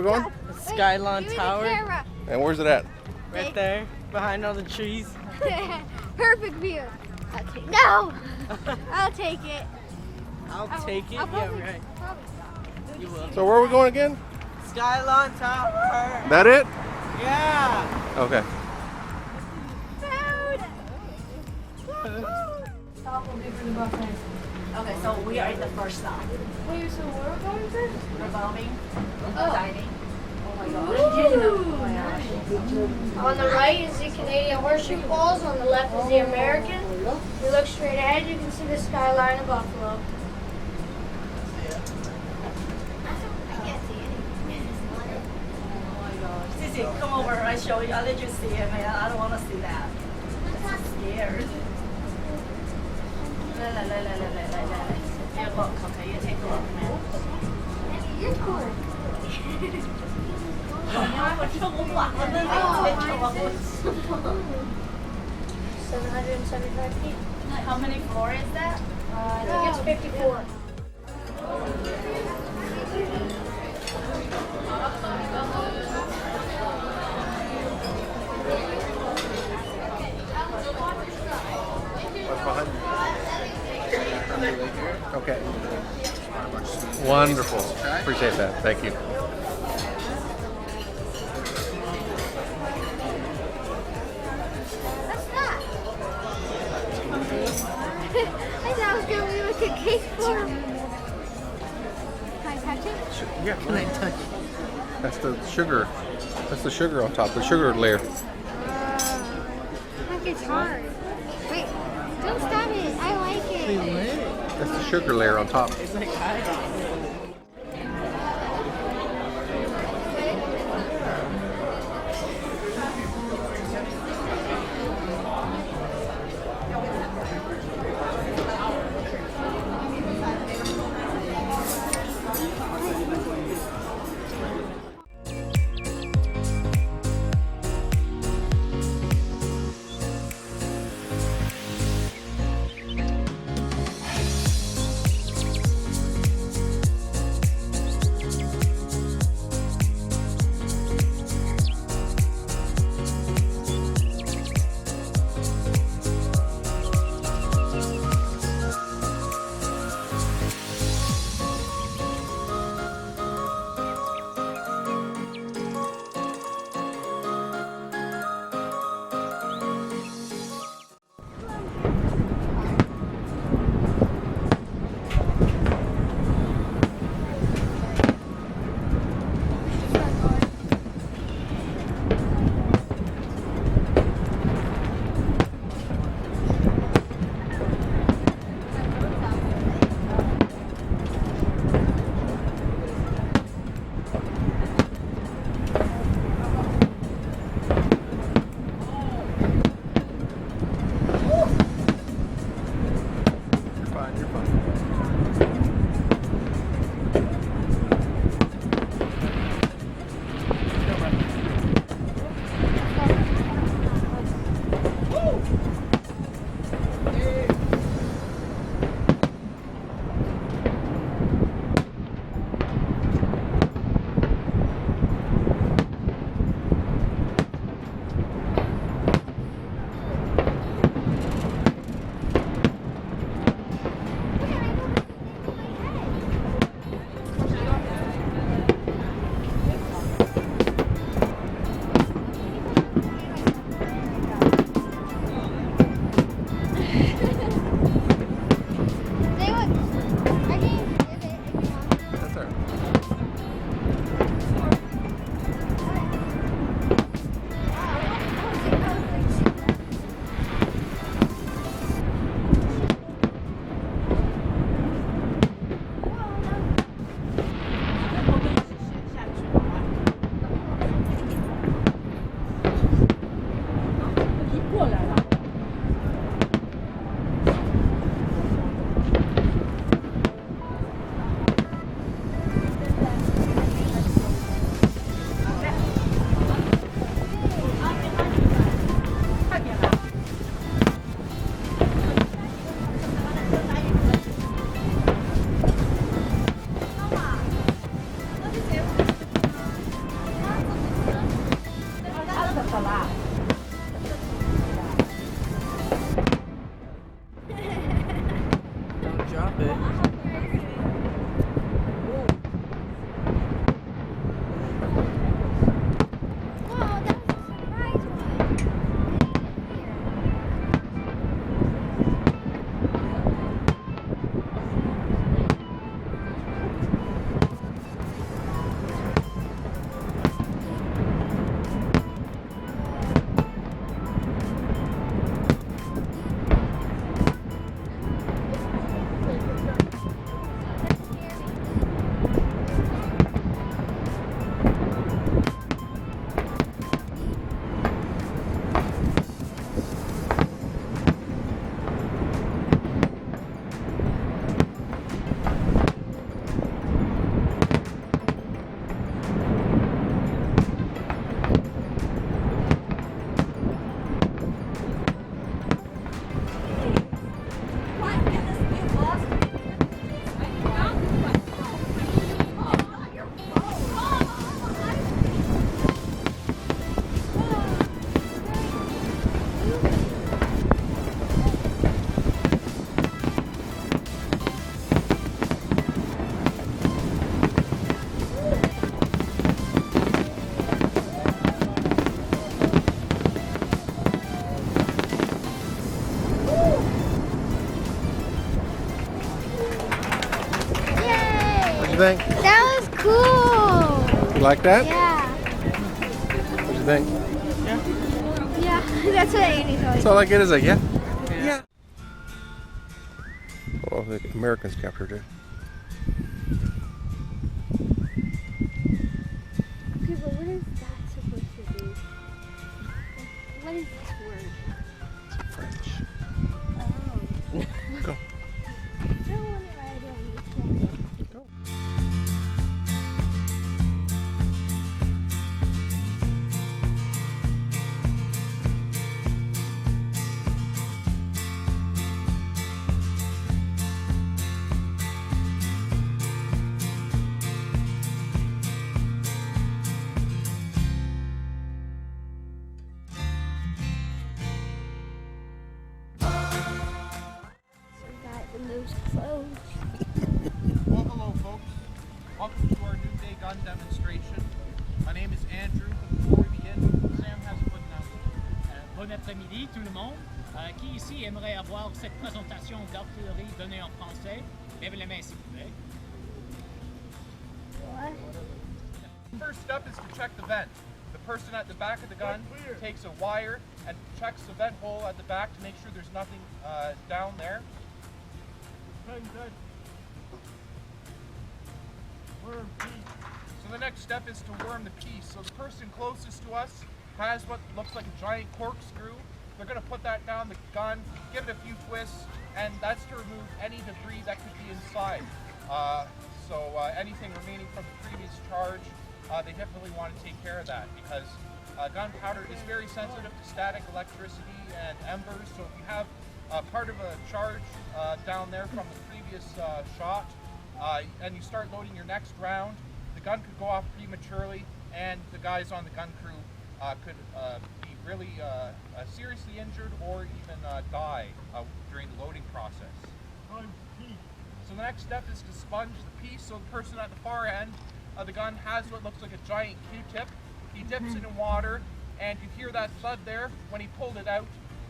we're going? Skyline Tower. And where's it at? Right there, behind all the trees. Perfect view. No! I'll take it. I'll take it. Probably, Yeah, right. Probably. You will. So where are we going again? Skyline Tower. That it? Yeah. Okay. Stop will be for the buffet. Okay, so we are in the first stop. Wait, so where are we going first? Revolving, Oh. dining. Oh my god. Oh my gosh. On the right is the Canadian horseshoe falls. On the left is the American. You look straight ahead, you can see the skyline of Buffalo. Oh my gosh. Sissy, come over. I show you. I'll let you see it, man. I don't want to see that. I'm scared. La la la la la la la la. You look, okay? You take a look, man. You're cool. 我吃不完了，那没吃完。 775 feet. How many floor is that? I think it's 54. What's behind you? Okay. Wonderful. Appreciate that. Thank you. What's that? I thought it was going to be like a cake form. Can I touch it? Yeah. Can I touch? That's the sugar. That's the sugar on top. The sugar layer. I think it's hard. Wait, don't stab it. I like it. That's the sugar layer on top. It's like I. You like that? Yeah. What do you think? Yeah, that's what Annie's always. That's all I get is like, yeah. Yeah. Oh, the Americans captured it. Okay, but what is that supposed to be? What is this word? It's French. Oh. Go. I don't want to write it. Go. The most clothes. Well, hello folks. Welcome to our New Day gun demonstration. My name is Andrew. Before we begin, Sam has a good announcement. Bon après-midi tout le monde. Qui ici aimerait avoir cette présentation d'artillerie donnée en français? Lève la main s'il vous plaît. What? First step is to check the vent. The person at the back of the gun takes a wire and checks the vent hole at the back to make sure there's nothing down there. So the next step is to worm the piece. So the person closest to us has what looks like a giant corkscrew. They're going to put that down the gun, give it a few twists, and that's to remove any debris that could be inside. Anything remaining from the previous charge, they definitely want to take care of that because gunpowder is very sensitive to static electricity and embers. So if you have part of a charge down there from the previous shot, and you start loading your next round, the gun could go off prematurely, and the guys on the gun crew could be really seriously injured or even die during the loading process. So the next step is to sponge the piece. So the person at the far end of the gun has what looks like a giant Q-tip. He dips it in water, and you hear that thud there. When he pulled it out,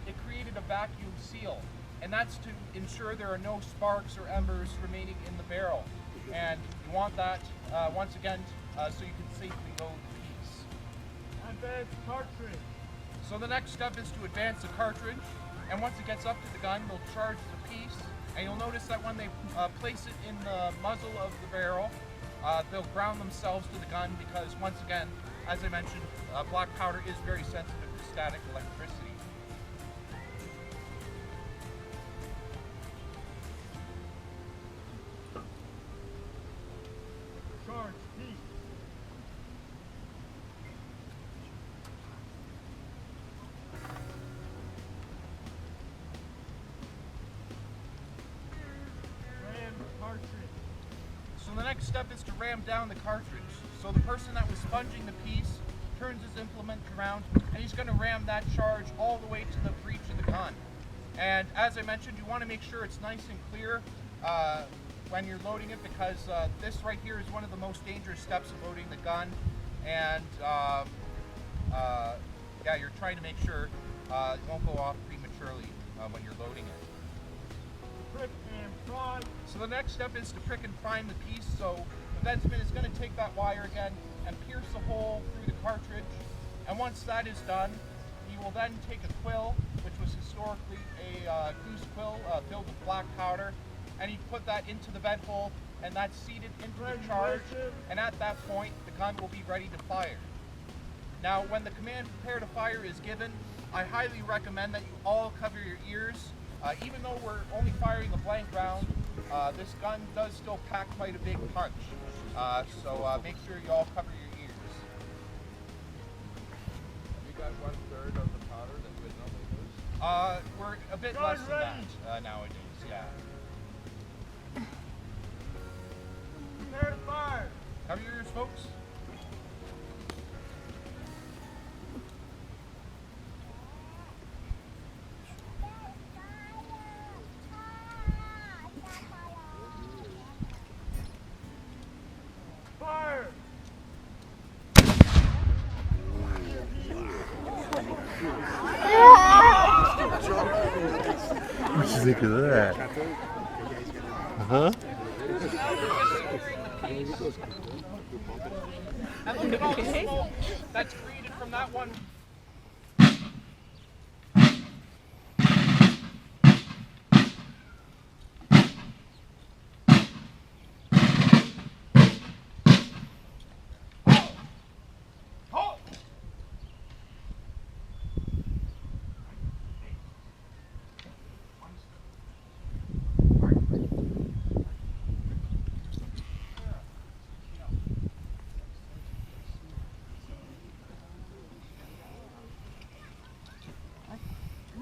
it created a vacuum seal, and that's to ensure there are no sparks or embers remaining in the barrel. And you want that once again so you can safely load the piece. Advance cartridge. So the next step is to advance the cartridge, and once it gets up to the gun, they'll charge the piece, and you'll notice that when they place it in the muzzle of the barrel, they'll ground themselves to the gun because, once again, as I mentioned, black powder is very sensitive to static electricity. Charge piece. Ram cartridge. So the next step is to ram down the cartridge. So the person that was sponging the piece turns his implement around, and he's going to ram that charge all the way to the breech of the gun. And as I mentioned, you want to make sure it's nice and clear when you're loading it, because this right here is one of the most dangerous steps of loading the gun. And yeah, you're trying to make sure it won't go off prematurely when you're loading it. Prick and prime. So the next step is to prick and prime the piece. So the ventsman is going to take that wire again and pierce a hole through the cartridge. And once that is done, he will then take a quill, which was historically a goose quill filled with black powder, and he put that into the vent hole, and that's seated into the charge. And at that point, the gun will be ready to fire. Now, when the command prepare to fire is given, I highly recommend that you all cover your ears. Even though we're only firing a blank round, this gun does still pack quite a big punch. So make sure you all cover your ears. You got 1/3 of the powder that we would normally use? We're a bit less than that nowadays, yeah. Prepare to fire. Cover your ears, folks. Fire. What do you think of that? Huh? And look at all the smoke that's created from that one.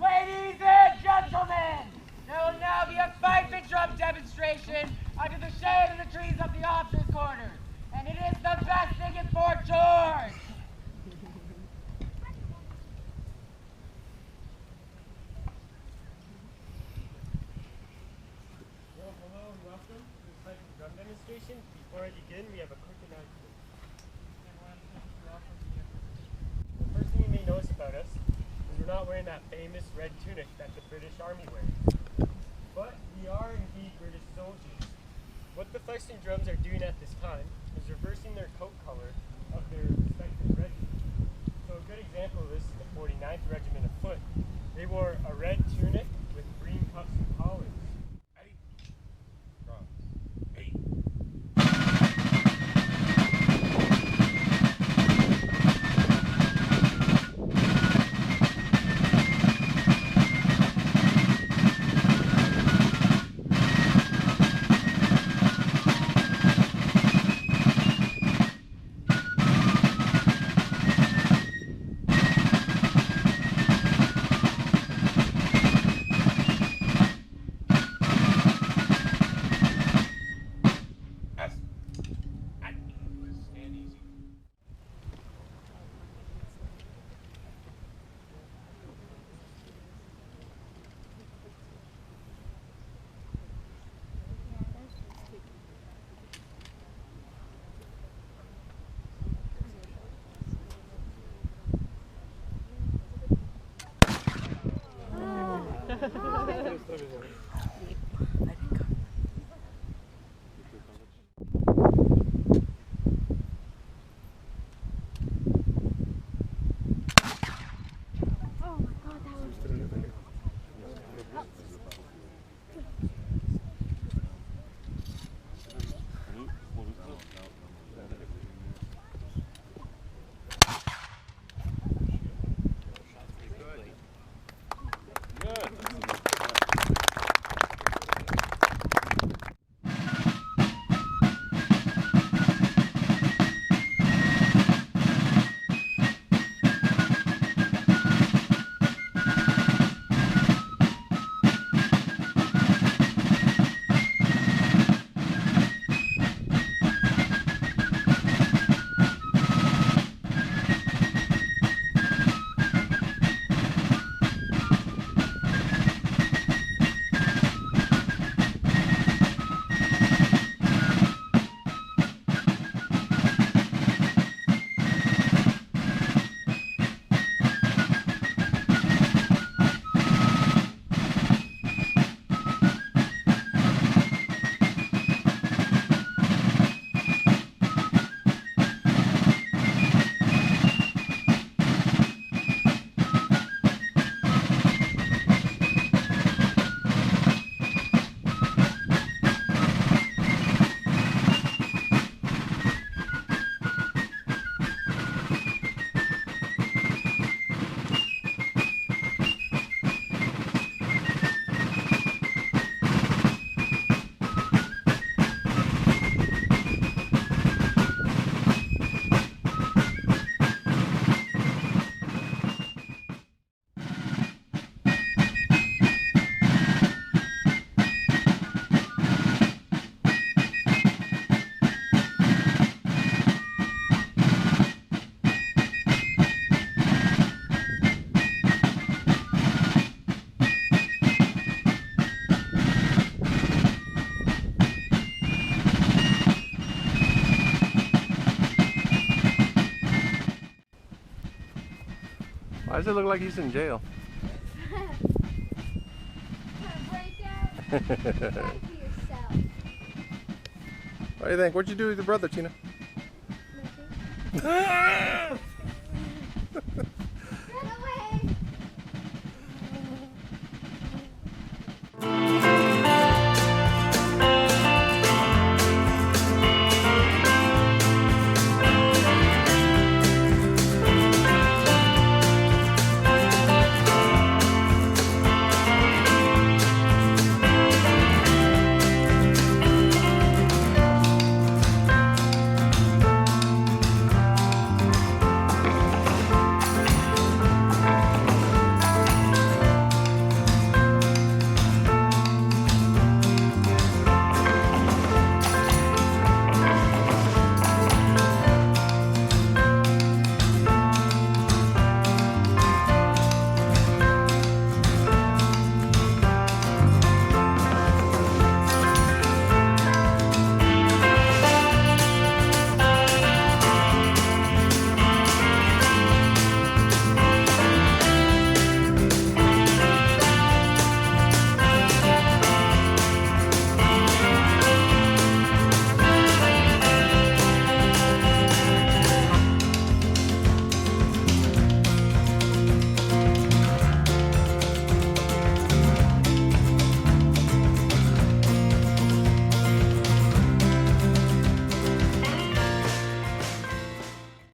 Ladies and gentlemen, there will now be a pipe and drum demonstration under the shade of the trees of the officers' quarters. And it is the best thing in Fort George! Well, hello and welcome to the pipe and drum demonstration. Before I begin, we have a quick announcement. The first thing you may notice about us is we're not wearing that famous red tunic that the British Army wears. But we are indeed British soldiers. What the fifes and drums are doing at this time is reversing their coat color of their respective regiments. So a good example of this is the 49th Regiment of Foot. They wore a red tunic with green cuffs and collars. Why does it look like he's in jail? Break out. Try to yourself. What do you think? What'd you do with your brother, Tina? Ah!